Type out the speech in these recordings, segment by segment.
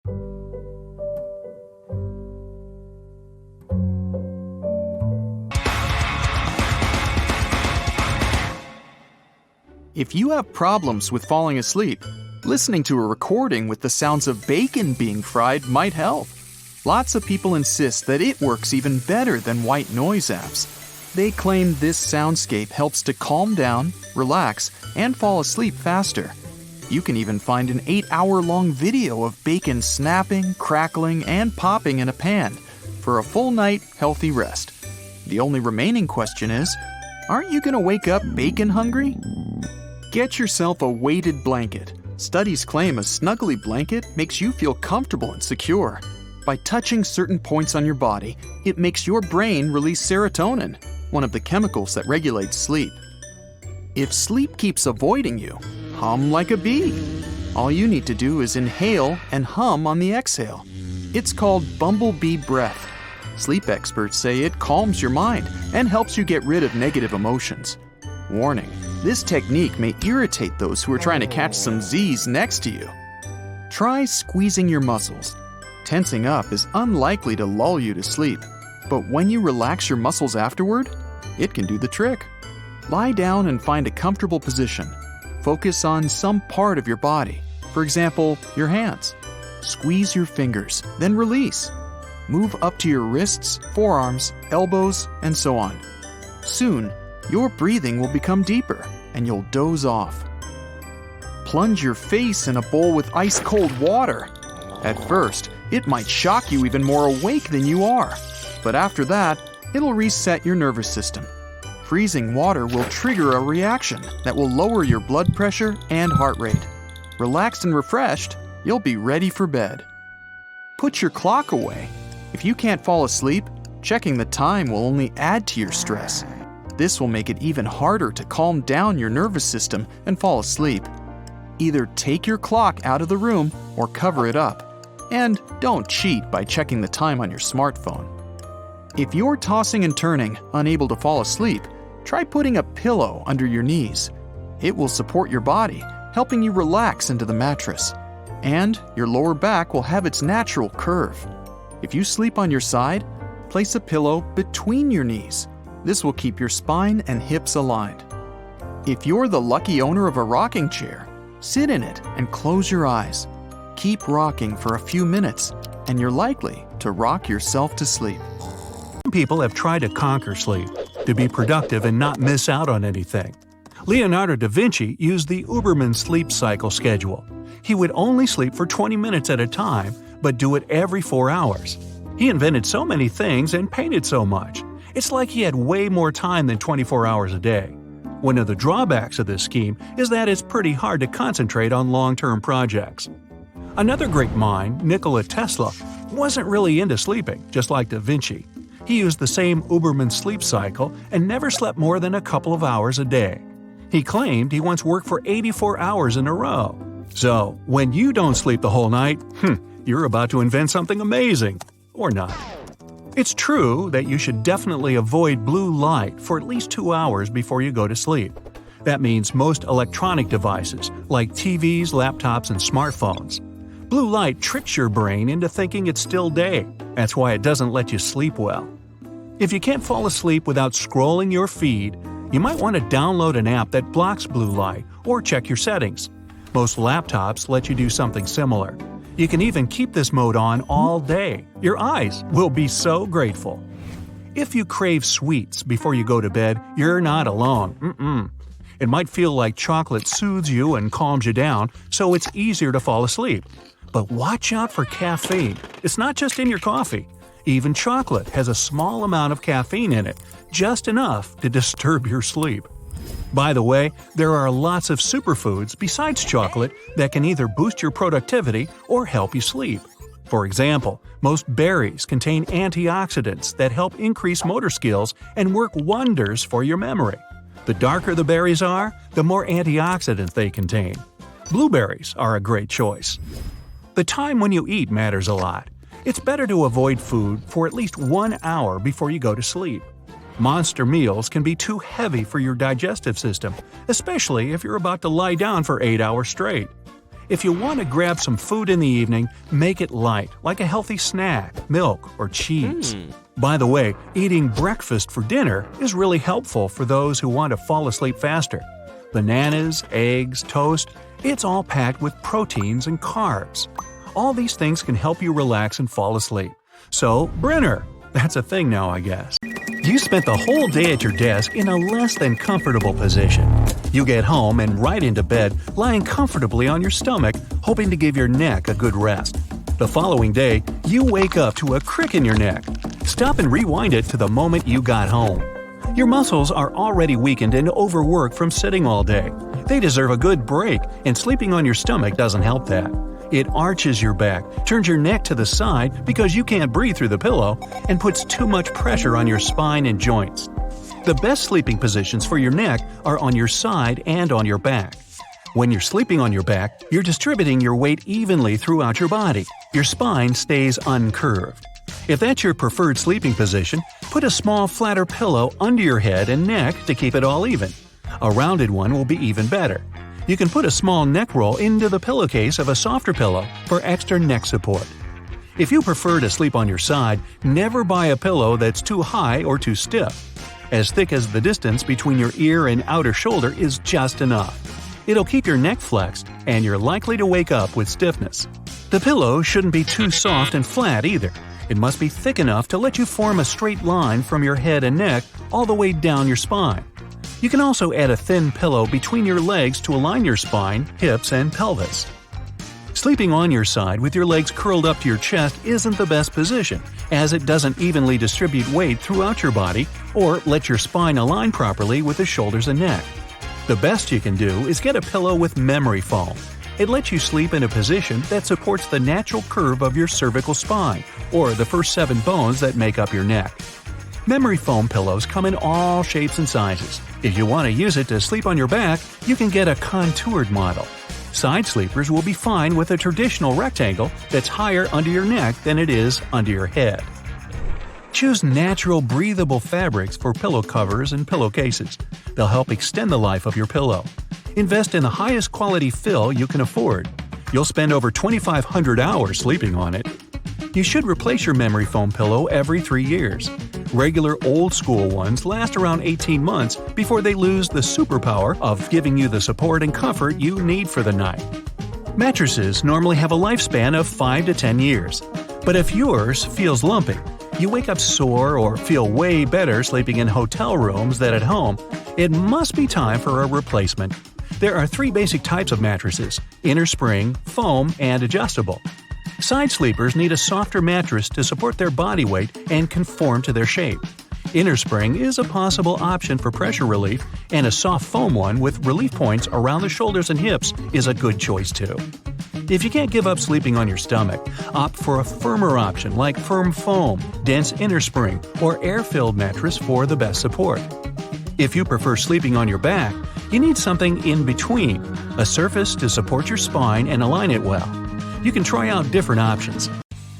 If you have problems with falling asleep, listening to a recording with the sounds of bacon being fried might help. Lots of people insist that it works even better than white noise apps. They claim this soundscape helps to calm down, relax, and fall asleep faster. You can even find an 8-hour-long video of bacon snapping, crackling, and popping in a pan for a full night healthy rest. The only remaining question is, aren't you going to wake up bacon hungry? Get yourself a weighted blanket. Studies claim a snuggly blanket makes you feel comfortable and secure. By touching certain points on your body, it makes your brain release serotonin, one of the chemicals that regulates sleep. If sleep keeps avoiding you, hum like a bee. All you need to do is inhale and hum on the exhale. It's called bumblebee breath. Sleep experts say it calms your mind and helps you get rid of negative emotions. Warning, this technique may irritate those who are trying to catch some Z's next to you. Try squeezing your muscles. Tensing up is unlikely to lull you to sleep, but when you relax your muscles afterward, it can do the trick. Lie down and find a comfortable position. Focus on some part of your body, for example, your hands. Squeeze your fingers, then release. Move up to your wrists, forearms, elbows, and so on. Soon, your breathing will become deeper, and you'll doze off. Plunge your face in a bowl with ice-cold water. At first, it might shock you even more awake than you are, but after that, it'll reset your nervous system. Freezing water will trigger a reaction that will lower your blood pressure and heart rate. Relaxed and refreshed, you'll be ready for bed. Put your clock away. If you can't fall asleep, checking the time will only add to your stress. This will make it even harder to calm down your nervous system and fall asleep. Either take your clock out of the room or cover it up. And don't cheat by checking the time on your smartphone. If you're tossing and turning, unable to fall asleep, try putting a pillow under your knees. It will support your body, helping you relax into the mattress. And your lower back will have its natural curve. If you sleep on your side, place a pillow between your knees. This will keep your spine and hips aligned. If you're the lucky owner of a rocking chair, sit in it and close your eyes. Keep rocking for a few minutes, and you're likely to rock yourself to sleep. Some people have tried to conquer sleep, to be productive and not miss out on anything. Leonardo da Vinci used the Uberman sleep cycle schedule. He would only sleep for 20 minutes at a time, but do it every 4 hours. He invented so many things and painted so much. It's like he had way more time than 24 hours a day. One of the drawbacks of this scheme is that it's pretty hard to concentrate on long-term projects. Another great mind, Nikola Tesla, wasn't really into sleeping, just like Da Vinci. He used the same Uberman sleep cycle and never slept more than a couple of hours a day. He claimed he once worked for 84 hours in a row. So, when you don't sleep the whole night, you're about to invent something amazing. Or not. It's true that you should definitely avoid blue light for at least 2 hours before you go to sleep. That means most electronic devices, like TVs, laptops, and smartphones. Blue light tricks your brain into thinking it's still day. That's why it doesn't let you sleep well. If you can't fall asleep without scrolling your feed, you might want to download an app that blocks blue light or check your settings. Most laptops let you do something similar. You can even keep this mode on all day. Your eyes will be so grateful. If you crave sweets before you go to bed, you're not alone. It might feel like chocolate soothes you and calms you down, so it's easier to fall asleep. But watch out for caffeine. It's not just in your coffee. Even chocolate has a small amount of caffeine in it, just enough to disturb your sleep. By the way, there are lots of superfoods besides chocolate that can either boost your productivity or help you sleep. For example, most berries contain antioxidants that help increase motor skills and work wonders for your memory. The darker the berries are, the more antioxidants they contain. Blueberries are a great choice. The time when you eat matters a lot. It's better to avoid food for at least 1 hour before you go to sleep. Monster meals can be too heavy for your digestive system, especially if you're about to lie down for 8 hours straight. If you want to grab some food in the evening, make it light, like a healthy snack, milk, or cheese. By the way, eating breakfast for dinner is really helpful for those who want to fall asleep faster. Bananas, eggs, toast, it's all packed with proteins and carbs. All these things can help you relax and fall asleep. So, Brenner, that's a thing now, I guess. You spent the whole day at your desk in a less than comfortable position. You get home and right into bed, lying comfortably on your stomach, hoping to give your neck a good rest. The following day, you wake up to a crick in your neck. Stop and rewind it to the moment you got home. Your muscles are already weakened and overworked from sitting all day. They deserve a good break, and sleeping on your stomach doesn't help that. It arches your back, turns your neck to the side because you can't breathe through the pillow, and puts too much pressure on your spine and joints. The best sleeping positions for your neck are on your side and on your back. When you're sleeping on your back, you're distributing your weight evenly throughout your body. Your spine stays uncurved. If that's your preferred sleeping position, put a small flatter pillow under your head and neck to keep it all even. A rounded one will be even better. You can put a small neck roll into the pillowcase of a softer pillow for extra neck support. If you prefer to sleep on your side, never buy a pillow that's too high or too stiff. As thick as the distance between your ear and outer shoulder is just enough. It'll keep your neck flexed, and you're likely to wake up with stiffness. The pillow shouldn't be too soft and flat either. It must be thick enough to let you form a straight line from your head and neck all the way down your spine. You can also add a thin pillow between your legs to align your spine, hips, and pelvis. Sleeping on your side with your legs curled up to your chest isn't the best position, as it doesn't evenly distribute weight throughout your body or let your spine align properly with the shoulders and neck. The best you can do is get a pillow with memory foam. It lets you sleep in a position that supports the natural curve of your cervical spine, or the first 7 bones that make up your neck. Memory foam pillows come in all shapes and sizes. If you want to use it to sleep on your back, you can get a contoured model. Side sleepers will be fine with a traditional rectangle that's higher under your neck than it is under your head. Choose natural, breathable fabrics for pillow covers and pillowcases. They'll help extend the life of your pillow. Invest in the highest quality fill you can afford. You'll spend over 2,500 hours sleeping on it. You should replace your memory foam pillow every 3 years. Regular old-school ones last around 18 months before they lose the superpower of giving you the support and comfort you need for the night. Mattresses normally have a lifespan of 5 to 10 years. But if yours feels lumpy, you wake up sore or feel way better sleeping in hotel rooms than at home, it must be time for a replacement. There are 3 basic types of mattresses: inner spring, foam, and adjustable. Side sleepers need a softer mattress to support their body weight and conform to their shape. Inner spring is a possible option for pressure relief, and a soft foam one with relief points around the shoulders and hips is a good choice too. If you can't give up sleeping on your stomach, opt for a firmer option like firm foam, dense inner spring, or air-filled mattress for the best support. If you prefer sleeping on your back, you need something in between, a surface to support your spine and align it well. You can try out different options.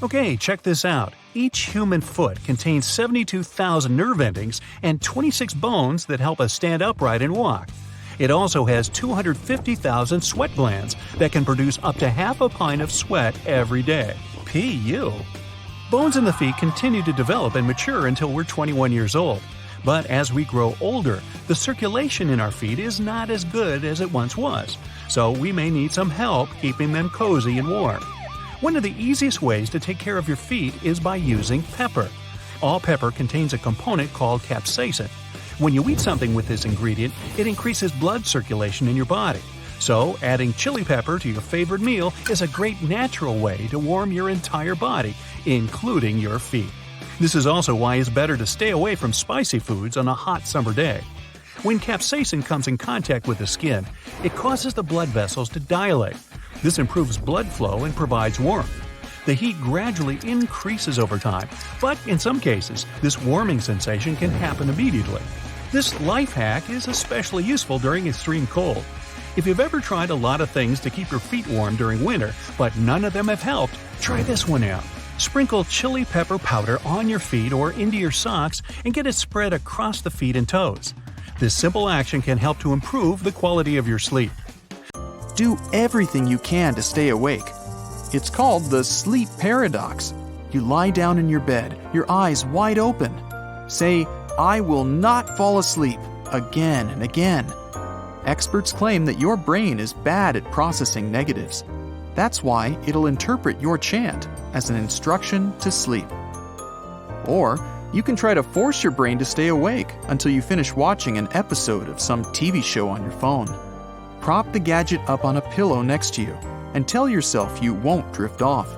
Okay, check this out. Each human foot contains 72,000 nerve endings and 26 bones that help us stand upright and walk. It also has 250,000 sweat glands that can produce up to half a pint of sweat every day. P.U. Bones in the feet continue to develop and mature until we're 21 years old. But as we grow older, the circulation in our feet is not as good as it once was, so we may need some help keeping them cozy and warm. One of the easiest ways to take care of your feet is by using pepper. All pepper contains a component called capsaicin. When you eat something with this ingredient, it increases blood circulation in your body. So, adding chili pepper to your favorite meal is a great natural way to warm your entire body, including your feet. This is also why it's better to stay away from spicy foods on a hot summer day. When capsaicin comes in contact with the skin, it causes the blood vessels to dilate. This improves blood flow and provides warmth. The heat gradually increases over time, but in some cases, this warming sensation can happen immediately. This life hack is especially useful during extreme cold. If you've ever tried a lot of things to keep your feet warm during winter, but none of them have helped, try this one out. Sprinkle chili pepper powder on your feet or into your socks and get it spread across the feet and toes. This simple action can help to improve the quality of your sleep. do everything you can to stay awake. It's called the sleep paradox. You lie down in your bed, your eyes wide open. Say, "I will not fall asleep," again and again. Experts claim that your brain is bad at processing negatives. That's why it'll interpret your chant as an instruction to sleep. Or you can try to force your brain to stay awake until you finish watching an episode of some TV show on your phone. Prop the gadget up on a pillow next to you and tell yourself you won't drift off.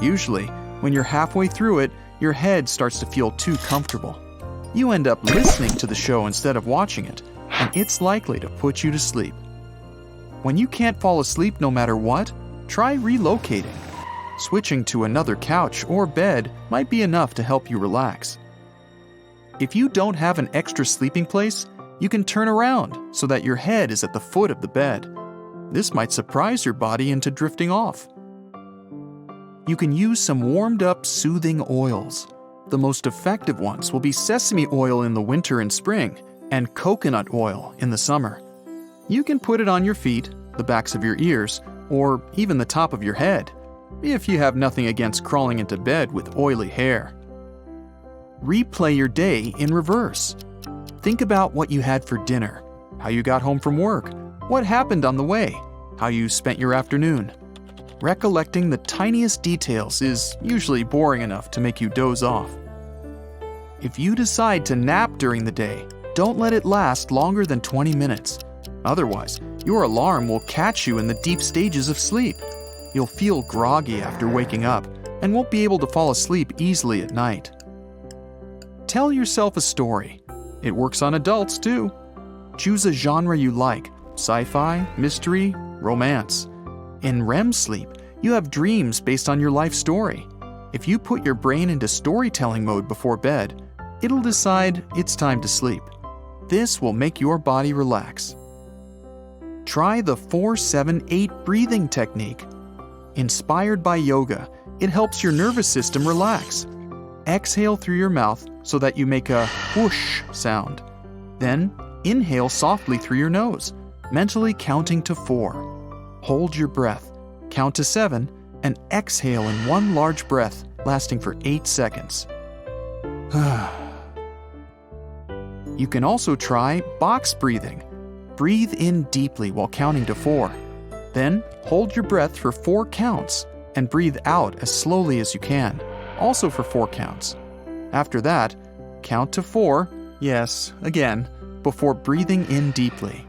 Usually, when you're halfway through it, your head starts to feel too comfortable. You end up listening to the show instead of watching it, and it's likely to put you to sleep. When you can't fall asleep no matter what, try relocating. Switching to another couch or bed might be enough to help you relax. If you don't have an extra sleeping place, you can turn around so that your head is at the foot of the bed. This might surprise your body into drifting off. You can use some warmed-up, soothing oils. The most effective ones will be sesame oil in the winter and spring and coconut oil in the summer. You can put it on your feet, the backs of your ears, or even the top of your head, if you have nothing against crawling into bed with oily hair. Replay your day in reverse. Think about what you had for dinner, how you got home from work, what happened on the way, how you spent your afternoon. Recollecting the tiniest details is usually boring enough to make you doze off. If you decide to nap during the day, don't let it last longer than 20 minutes. Otherwise, your alarm will catch you in the deep stages of sleep. You'll feel groggy after waking up and won't be able to fall asleep easily at night. Tell yourself a story. It works on adults too. Choose a genre you like: sci-fi, mystery, romance. In REM sleep, you have dreams based on your life story. If you put your brain into storytelling mode before bed, it'll decide it's time to sleep. This will make your body relax. Try the 4-7-8 breathing technique. Inspired by yoga, it helps your nervous system relax. Exhale through your mouth so that you make a whoosh sound. Then, inhale softly through your nose, mentally counting to 4. Hold your breath, count to 7, and exhale in one large breath, lasting for 8 seconds. You can also try box breathing. Breathe in deeply while counting to 4. Then, hold your breath for 4 counts and breathe out as slowly as you can, also for 4 counts. After that, count to 4, yes, again, before breathing in deeply.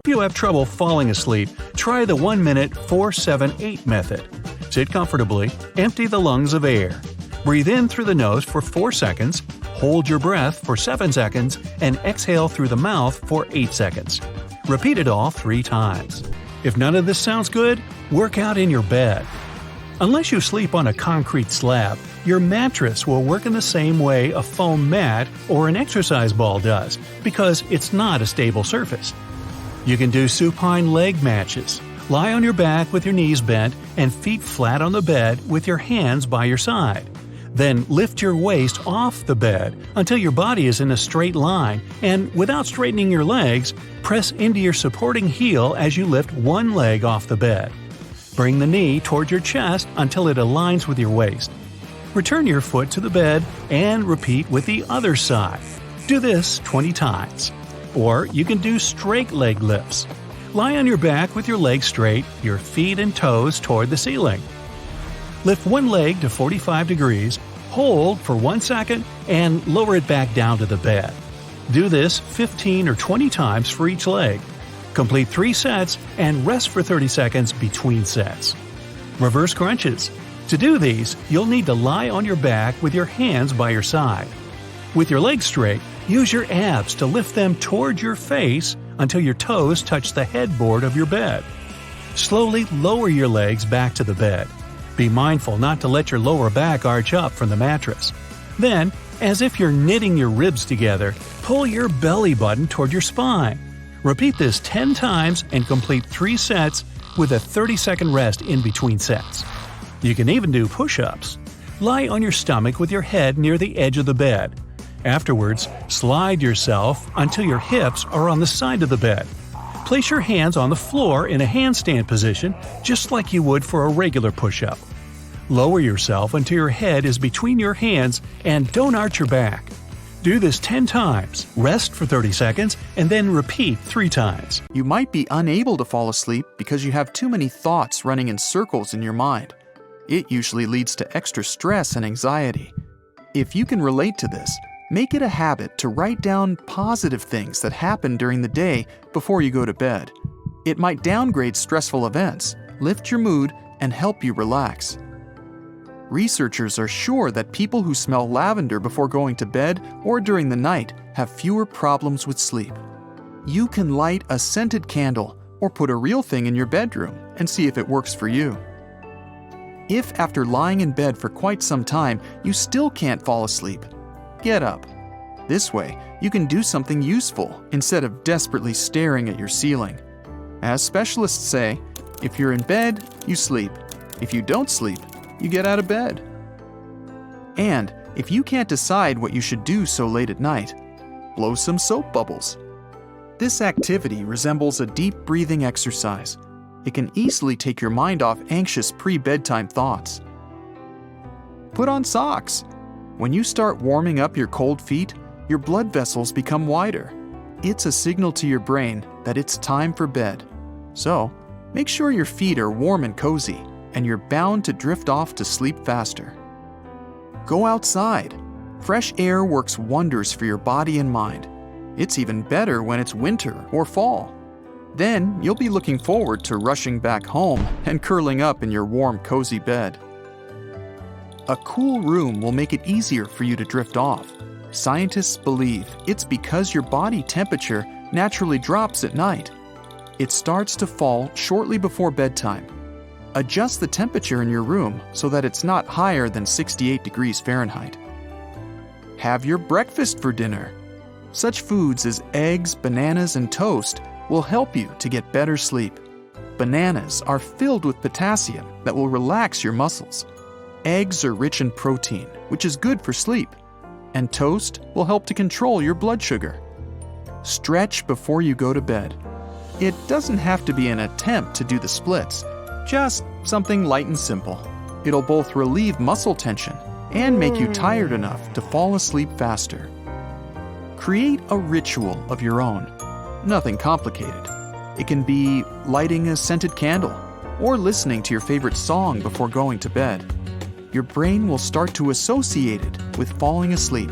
If you have trouble falling asleep, try the 1-minute 4-7-8 method. Sit comfortably, empty the lungs of air. Breathe in through the nose for 4 seconds, hold your breath for 7 seconds, and exhale through the mouth for 8 seconds. Repeat it all 3 times. If none of this sounds good, work out in your bed. Unless you sleep on a concrete slab, your mattress will work in the same way a foam mat or an exercise ball does, because it's not a stable surface. You can do supine leg matches. Lie on your back with your knees bent and feet flat on the bed with your hands by your side. Then lift your waist off the bed until your body is in a straight line, and without straightening your legs, press into your supporting heel as you lift one leg off the bed. Bring the knee toward your chest until it aligns with your waist. Return your foot to the bed and repeat with the other side. Do this 20 times. Or you can do straight leg lifts. Lie on your back with your legs straight, your feet and toes toward the ceiling. Lift one leg to 45 degrees, hold for 1 second, and lower it back down to the bed. Do this 15 or 20 times for each leg. Complete 3 sets and rest for 30 seconds between sets. Reverse crunches. To do these, you'll need to lie on your back with your hands by your side. With your legs straight, use your abs to lift them toward your face until your toes touch the headboard of your bed. Slowly lower your legs back to the bed. Be mindful not to let your lower back arch up from the mattress. Then, as if you're knitting your ribs together, pull your belly button toward your spine. Repeat this 10 times and complete 3 sets with a 30-second rest in between sets. You can even do push-ups. Lie on your stomach with your head near the edge of the bed. Afterwards, slide yourself until your hips are on the side of the bed. Place your hands on the floor in a handstand position, just like you would for a regular push-up. Lower yourself until your head is between your hands and don't arch your back. Do this 10 times, rest for 30 seconds, and then repeat 3 times. You might be unable to fall asleep because you have too many thoughts running in circles in your mind. It usually leads to extra stress and anxiety. If you can relate to this, make it a habit to write down positive things that happen during the day before you go to bed. It might downgrade stressful events, lift your mood, and help you relax. Researchers are sure that people who smell lavender before going to bed or during the night have fewer problems with sleep. You can light a scented candle or put a real thing in your bedroom and see if it works for you. If after lying in bed for quite some time you still can't fall asleep, get up. This way, you can do something useful instead of desperately staring at your ceiling. As specialists say, if you're in bed, you sleep. If you don't sleep, you get out of bed. And if you can't decide what you should do so late at night, blow some soap bubbles. This activity resembles a deep breathing exercise. It can easily take your mind off anxious pre-bedtime thoughts. Put on socks. When you start warming up your cold feet, your blood vessels become wider. It's a signal to your brain that it's time for bed. So, make sure your feet are warm and cozy, and you're bound to drift off to sleep faster. Go outside. Fresh air works wonders for your body and mind. It's even better when it's winter or fall. Then you'll be looking forward to rushing back home and curling up in your warm, cozy bed. A cool room will make it easier for you to drift off. Scientists believe it's because your body temperature naturally drops at night. It starts to fall shortly before bedtime. Adjust the temperature in your room so that it's not higher than 68 degrees Fahrenheit. Have your breakfast for dinner. Such foods as eggs, bananas, and toast will help you to get better sleep. Bananas are filled with potassium that will relax your muscles. Eggs are rich in protein, which is good for sleep. And toast will help to control your blood sugar. Stretch before you go to bed. It doesn't have to be an attempt to do the splits. Just something light and simple. It'll both relieve muscle tension and make you tired enough to fall asleep faster. Create a ritual of your own. Nothing complicated. It can be lighting a scented candle or listening to your favorite song before going to bed. Your brain will start to associate it with falling asleep,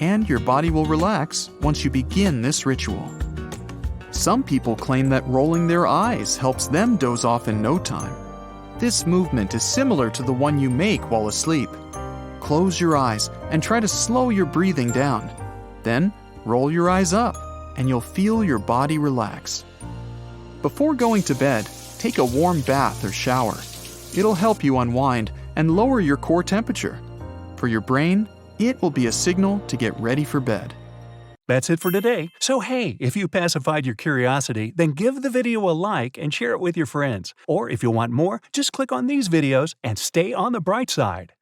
and your body will relax once you begin this ritual. Some people claim that rolling their eyes helps them doze off in no time. This movement is similar to the one you make while asleep. Close your eyes and try to slow your breathing down. Then, roll your eyes up, and you'll feel your body relax. Before going to bed, take a warm bath or shower. It'll help you unwind and lower your core temperature. For your brain, it will be a signal to get ready for bed. That's it for today. So hey, if you pacified your curiosity, then give the video a like and share it with your friends. Or if you want more, just click on these videos and stay on the bright side.